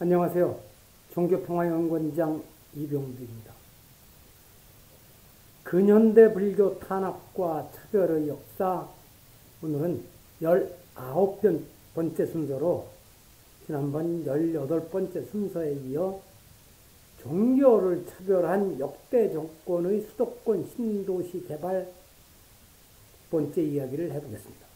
안녕하세요. 종교평화연구원장 이병두입니다. 근현대 불교 탄압과 차별의 역사, 오늘은 19번째 순서로 지난번 18번째 순서에 이어 종교를 차별한 역대 정권의 수도권 신도시 개발 번째 이야기를 해보겠습니다.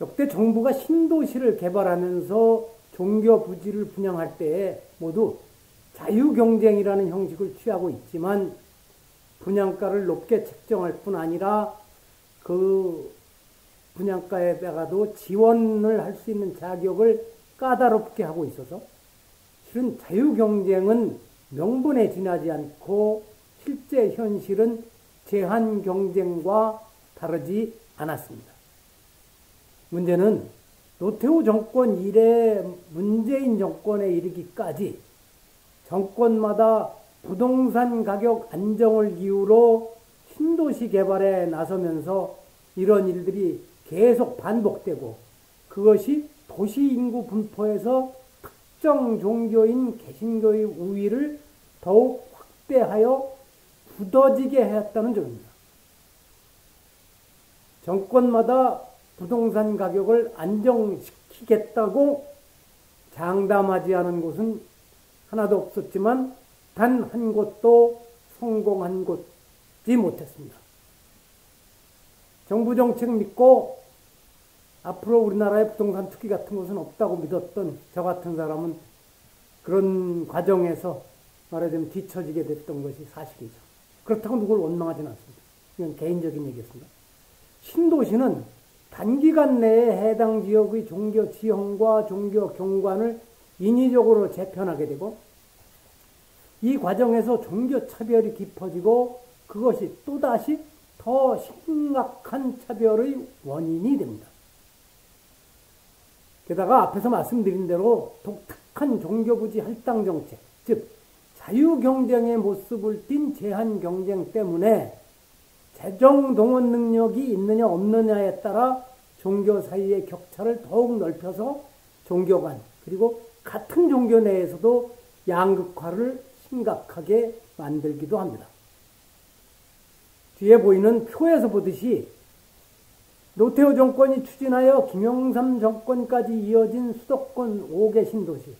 역대 정부가 신도시를 개발하면서 종교 부지를 분양할 때에 모두 자유경쟁이라는 형식을 취하고 있지만 분양가를 높게 책정할 뿐 아니라 그 분양가에다가도 지원을 할 수 있는 자격을 까다롭게 하고 있어서 실은 자유경쟁은 명분에 지나지 않고 실제 현실은 제한경쟁과 다르지 않았습니다. 문제는 노태우 정권 이래 문재인 정권에 이르기까지 정권마다 부동산 가격 안정을 이유로 신도시 개발에 나서면서 이런 일들이 계속 반복되고 그것이 도시 인구 분포에서 특정 종교인 개신교의 우위를 더욱 확대하여 굳어지게 했다는 점입니다. 정권마다 부동산 가격을 안정시키겠다고 장담하지 않은 곳은 하나도 없었지만 단 한 곳도 성공한 곳이 못했습니다. 정부 정책 믿고 앞으로 우리나라에 부동산 투기 같은 것은 없다고 믿었던 저 같은 사람은 그런 과정에서 말하자면 뒤처지게 됐던 것이 사실이죠. 그렇다고 누굴 원망하지는 않습니다. 이건 개인적인 얘기였습니다. 신도시는 단기간 내에 해당 지역의 종교 지형과 종교 경관을 인위적으로 재편하게 되고 이 과정에서 종교 차별이 깊어지고 그것이 또다시 더 심각한 차별의 원인이 됩니다. 게다가 앞에서 말씀드린 대로 독특한 종교부지 할당 정책, 즉 자유경쟁의 모습을 띤 제한경쟁 때문에 재정 동원 능력이 있느냐 없느냐에 따라 종교 사이의 격차를 더욱 넓혀서 종교 간 그리고 같은 종교 내에서도 양극화를 심각하게 만들기도 합니다. 뒤에 보이는 표에서 보듯이 노태우 정권이 추진하여 김영삼 정권까지 이어진 수도권 5개 신도시,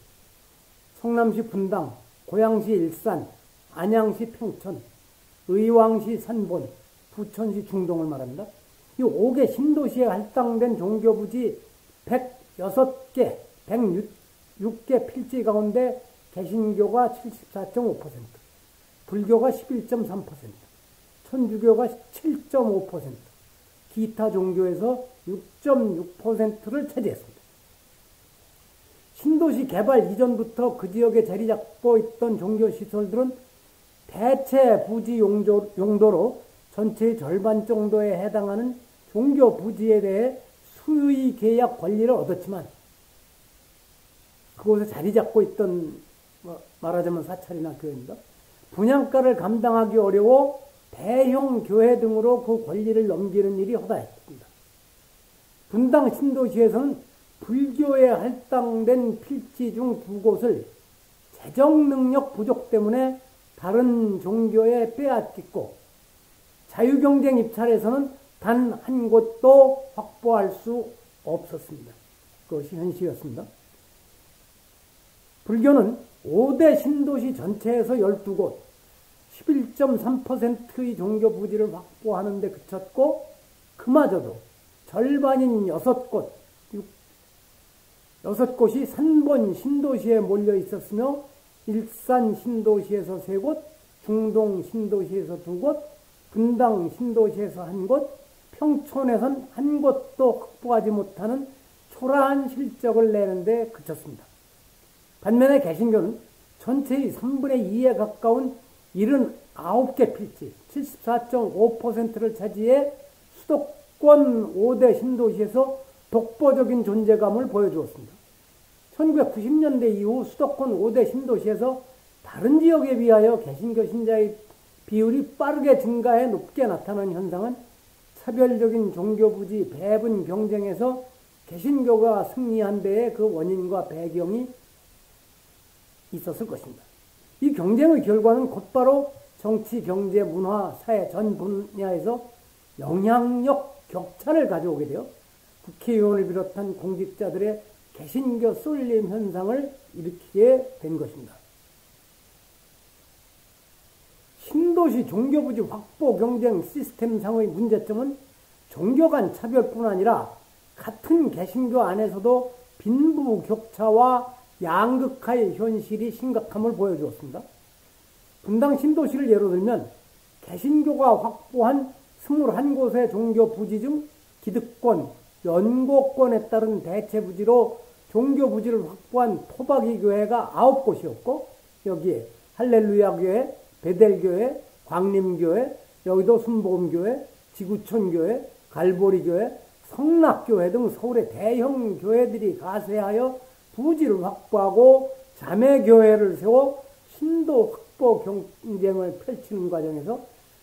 성남시 분당, 고양시 일산, 안양시 평천, 의왕시 산본, 부천시 중동을 말합니다. 이 5개 신도시에 할당된 종교부지 106개, 106개 필지 가운데 개신교가 74.5%, 불교가 11.3%, 천주교가 7.5%, 기타 종교에서 6.6%를 차지했습니다. 신도시 개발 이전부터 그 지역에 자리 잡고 있던 종교시설들은 대체 부지 용도로 전체의 절반 정도에 해당하는 종교 부지에 대해 수의 계약 권리를 얻었지만 그곳에 자리 잡고 있던 말하자면 사찰이나 교회입니다. 분양가를 감당하기 어려워 대형 교회 등으로 그 권리를 넘기는 일이 허다했습니다. 분당 신도시에서는 불교에 할당된 필지 중 2곳을 재정 능력 부족 때문에 다른 종교에 빼앗겼고 자유경쟁 입찰에서는 단 한 곳도 확보할 수 없었습니다. 그것이 현실이었습니다. 불교는 5대 신도시 전체에서 12곳, 11.3%의 종교 부지를 확보하는 데 그쳤고 그마저도 절반인 6곳이 산본 신도시에 몰려 있었으며 일산 신도시에서 3곳, 중동 신도시에서 2곳, 분당 신도시에서 1곳, 평촌에선 1곳도 확보하지 못하는 초라한 실적을 내는데 그쳤습니다. 반면에 개신교는 전체의 3분의 2에 가까운 79개 필지, 74.5%를 차지해 수도권 5대 신도시에서 독보적인 존재감을 보여주었습니다. 1990년대 이후 수도권 5대 신도시에서 다른 지역에 비하여 개신교 신자의 비율이 빠르게 증가해 높게 나타난 현상은 차별적인 종교부지 배분 경쟁에서 개신교가 승리한 데에 그 원인과 배경이 있었을 것입니다. 이 경쟁의 결과는 곧바로 정치, 경제, 문화, 사회 전 분야에서 영향력 격차를 가져오게 되어 국회의원을 비롯한 공직자들의 개신교 쏠림 현상을 일으키게 된 것입니다. 신도시 종교부지 확보 경쟁 시스템상의 문제점은 종교 간 차별뿐 아니라 같은 개신교 안에서도 빈부격차와 양극화의 현실이 심각함을 보여주었습니다. 분당 신도시를 예로 들면 개신교가 확보한 21곳의 종교 부지 중 기득권, 연고권에 따른 대체 부지로 종교 부지를 확보한 토박이 교회가 9곳이었고 여기에 할렐루야 교회, 베델교회, 광림교회, 여기도 순복음교회, 지구촌교회, 갈보리교회, 성락교회 등 서울의 대형 교회들이 가세하여 부지를 확보하고 자매교회를 세워 신도 확보 경쟁을 펼치는 과정에서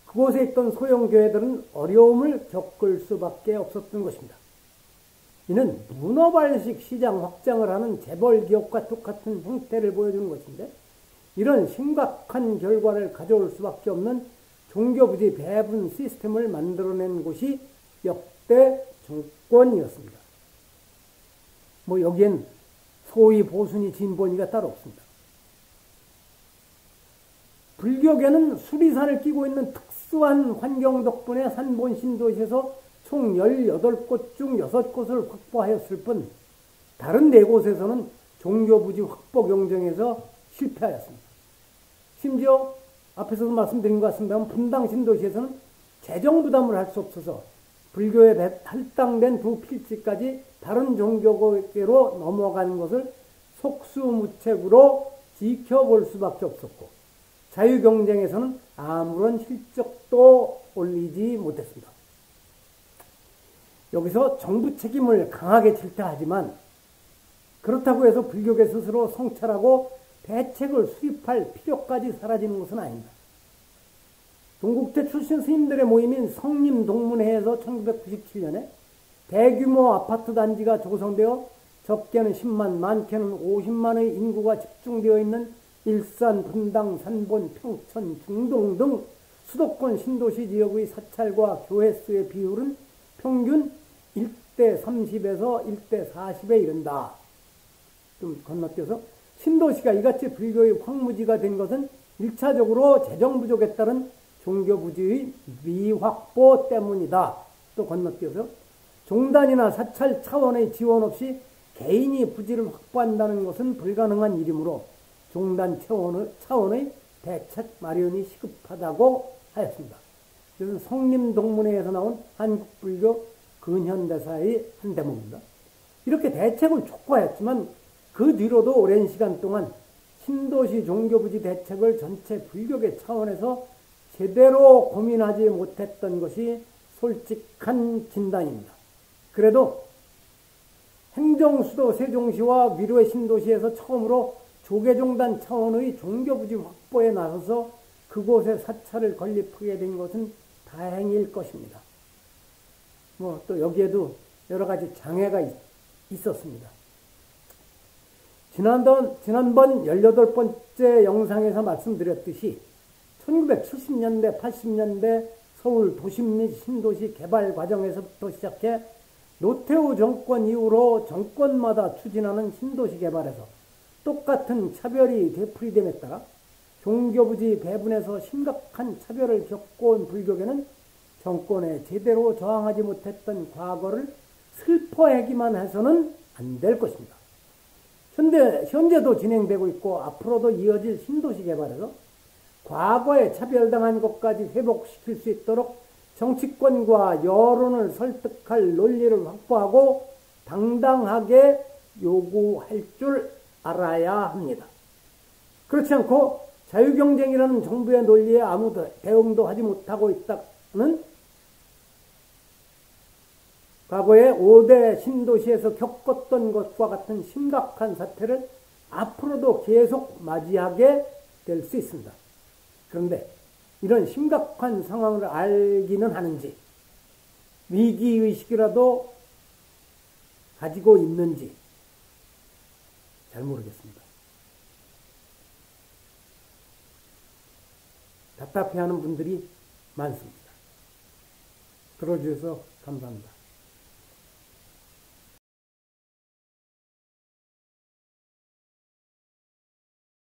그곳에 있던 소형 교회들은 어려움을 겪을 수밖에 없었던 것입니다. 이는 문어발식 시장 확장을 하는 재벌 기업과 똑같은 형태를 보여주는 것인데 이런 심각한 결과를 가져올 수밖에 없는 종교부지 배분 시스템을 만들어낸 곳이 역대 정권이었습니다. 여기엔 소위 보수니 진보니가 따로 없습니다. 불교계는 수리산을 끼고 있는 특수한 환경 덕분에 산본 신도시에서 총 18곳 중 6곳을 확보하였을 뿐 다른 4곳에서는 종교부지 확보 경쟁에서 실패하였습니다. 심지어 앞에서도 말씀드린 것 같습니다만 분당 신도시에서는 재정 부담을 할 수 없어서 불교에 할당된 두 필지까지 다른 종교계로 넘어가는 것을 속수무책으로 지켜볼 수밖에 없었고 자유경쟁에서는 아무런 실적도 올리지 못했습니다. 여기서 정부 책임을 강하게 질타하지만 그렇다고 해서 불교계 스스로 성찰하고 대책을 수립할 필요까지 사라지는 것은 아닙니다. 동국대 출신 스님들의 모임인 성림동문회에서 1997년에 대규모 아파트 단지가 조성되어 적게는 10만, 많게는 50만의 인구가 집중되어 있는 일산, 분당, 산본, 평천, 중동 등 수도권 신도시 지역의 사찰과 교회 수의 비율은 평균 1대 30에서 1대 40에 이른다. 좀 건너뛰어서 신도시가 이같이 불교의 황무지가 된 것은 1차적으로 재정 부족에 따른 종교부지의 미확보 때문이다. 또 건너뛰어서 종단이나 사찰 차원의 지원 없이 개인이 부지를 확보한다는 것은 불가능한 일이므로 종단 차원의 대책 마련이 시급하다고 하였습니다. 이것은 성림동문회에서 나온 한국불교 근현대사의 한 대목입니다. 이렇게 대책을 촉구하였지만 그 뒤로도 오랜 시간 동안 신도시 종교부지 대책을 전체 불교계 차원에서 제대로 고민하지 못했던 것이 솔직한 진단입니다. 그래도 행정수도 세종시와 위로의 신도시에서 처음으로 조계종단 차원의 종교부지 확보에 나서서 그곳에 사찰을 건립하게 된 것은 다행일 것입니다. 또 여기에도 여러 가지 장애가 있었습니다. 지난번 18번째 영상에서 말씀드렸듯이 1970년대, 80년대 서울 도심 및 신도시 개발 과정에서부터 시작해 노태우 정권 이후로 정권마다 추진하는 신도시 개발에서 똑같은 차별이 되풀이됨에 따라 종교부지 배분에서 심각한 차별을 겪어온 불교계는 정권에 제대로 저항하지 못했던 과거를 슬퍼하기만 해서는 안 될 것입니다. 현재도 진행되고 있고 앞으로도 이어질 신도시 개발에서 과거에 차별당한 것까지 회복시킬 수 있도록 정치권과 여론을 설득할 논리를 확보하고 당당하게 요구할 줄 알아야 합니다. 그렇지 않고 자유경쟁이라는 정부의 논리에 아무 대응도 하지 못하고 있다는 과거에 5대 신도시에서 겪었던 것과 같은 심각한 사태를 앞으로도 계속 맞이하게 될 수 있습니다. 그런데 이런 심각한 상황을 알기는 하는지 위기의식이라도 가지고 있는지 잘 모르겠습니다. 답답해하는 분들이 많습니다. 들어주셔서 감사합니다.